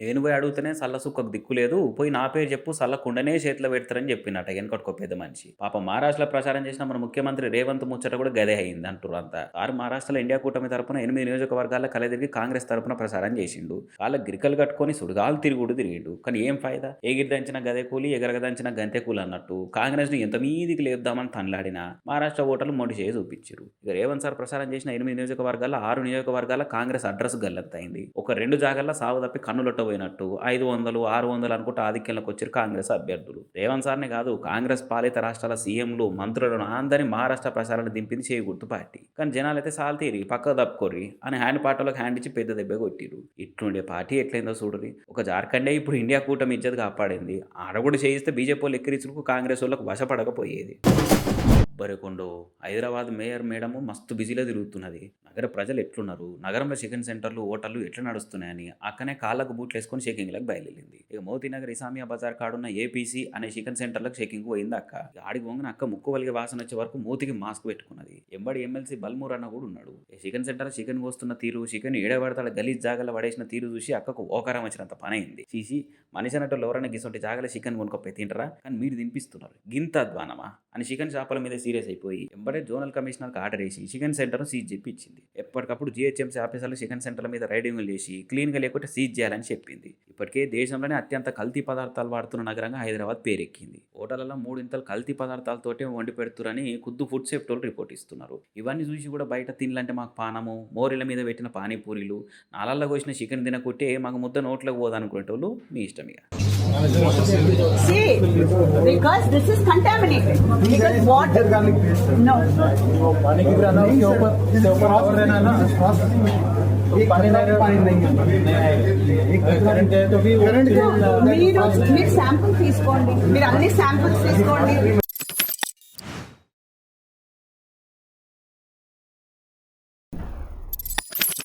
నేను పోయి అడుగుతూనే సల్ల సుక్కకు దిక్కు లేదు, పోయి నా పేరు చెప్పు సల్ల కుండనే చేతిలో పెడతారని చెప్పినట్ట వెనకటికో పెద్ద మనిషి. పాపం మహారాష్ట్రలో ప్రచారం చేసిన మన ముఖ్యమంత్రి రేవంత్ ముచ్చట కూడా గదే అయింది అంటారు అంతా. సార్ మహారాష్ట్రలో ఇండియా కూటమి తరపున 8 నియోజకవర్గాల్లో కలదిరిగి కాంగ్రెస్ తరపున ప్రచారం చేసిండు. వాళ్ళ గిరికలు కట్టుకొని సుడిగాలు తిరిగిండు. కానీ ఏం ఫాయిదా? ఎగిరిదంచిన గదే కూలి ఎగరగదంచిన గంతే కూలి అన్నట్టు కాంగ్రెస్ ని ఎంత మీదికి లేపుదామని తనలాడినా మహారాష్ట్ర ఓటర్లు మొండి చేసి చూపించారు. ఇక రేవంత్ సార్ ప్రచారం చేసిన 8 నియోజకవర్గాల్లో 6 నియోజకవర్గాల కాంగ్రెస్ అడ్రస్ గల్లంతైంది. ఒక 2 జాగాల్లో సాగు తప్పి కన్నులొట్టబోయినట్టు 500, 600 అనుకుంటే ఆధిక్యంలోకి వచ్చారు కాంగ్రెస్ అభ్యర్థులు. రేవంత్ సార్నే కాదు, కాంగ్రెస్ పాలిత రాష్ట్రాల సీఎంలు మంత్రులను అందరినీ మహారాష్ట్ర ప్రచారాన్ని దింపింది చేయగుర్తు పార్టీ. కానీ జనాలు అయితే సాల్ తీరి పక్క తప్పుకోర్రి అని హ్యాండ్ పార్టీలకు హ్యాండ్ ఇచ్చి పెద్ద దెబ్బ కొట్టిరు. ఇట్లుండే పార్టీ ఎట్లయిందో చూడరి. ఒక జార్ఖండే ఇప్పుడు ఇండియా కూటమి ఇజ్జత్ కాపాడింది. ఆడ కూడా చేయిస్తే బీజేపీ వాళ్ళు ఎక్కిరించుకు కాంగ్రెస్ వాళ్ళకు వశపడకపోయేది. బరికొండో హైదరాబాద్ మేయర్ మేడము మస్తు బిజీలో తిరుగుతున్నది. నగర ప్రజలు ఎట్లున్నారు, నగరంలో చికెన్ సెంటర్లు హోటళ్లు ఎట్లా నడుస్తున్నాయని అక్కనే కాళ్ళకు బూట్లు వేసుకొని షేకింగ్లకు బయలుదేరింది. ఇక మోతీనగర్ ఇసామియా బజార్ కాడున్న ఏపీసీ అనే చికెన్ సెంటర్లకు షేకింగ్ పోయింది అక్క. ఆడికి వంగిన అక్క ముక్కు వలిగే వాసన వచ్చే వరకు మూతికి మాస్క్ పెట్టుకున్నది. ఎంబడి ఎమ్మెల్సీ బల్మూర్ అన్న కూడా ఉన్నాడు. చికెన్ సెంటర్ చికెన్ కోస్తున్న తీరు, చికెన్ ఏడబడతాడు గలీజ్ జాగాలో పడేసిన తీరు చూసి అక్కకు ఓకారం వచ్చినంత పని అయింది. చీసి మనిషి అన్నట్టు ఎవరైనా గిసొంటి జాగాలో చికెన్ కొనుక్కపోయి తింటారా? కానీ మీరు తినిపిస్తున్నారు, గింత అధ్వానమా అని చికెన్ షాపుల మీద సీరియస్ అయిపోయి ఎంబడే జోనల్ కమిషనర్కి ఆర్డర్ వేసి చికెన్ సెంటర్ను సీజ్ చెప్పి ఇచ్చింది. ఎప్పటికప్పుడు జీహెచ్ఎంసీ ఆఫీసర్లు చికెన్ సెంటర్ల మీద రైడింగ్లు చేసి క్లీన్గా లేకుంటే సీజ్ చేయాలని చెప్పింది. ఇప్పటికే దేశంలోనే అత్యంత కల్తీ పదార్థాలు వాడుతున్న నగరంగా హైదరాబాద్ పేరెక్కింది. హోటళ్లలో 3 ఇంతలు కల్తీ పదార్థాలతోటే వండి పెడుతురని ఖుద్దు ఫుడ్ సేఫ్టీ వాళ్ళు రిపోర్ట్ ఇస్తున్నారు. ఇవన్నీ చూసి కూడా బయట తినలంటే మాకు పానము, మోరీల మీద పెట్టిన పానీపూరీలు, నాలల్లో కోసిన చికెన్ తినకుంటే మాకు ముద్ద నోట్లోకి పోదనుకునేటోళ్ళు మీ ఇష్టం. ఇక See, because this is contaminated. Because water. No. पानी की तरह उसके ऊपर और रहना ना पानी नहीं करंट है तो भी మీరు శాంపుల్ తీసుకోండి, మీరు అన్ని శాంపుల్స్ తీసుకోండి.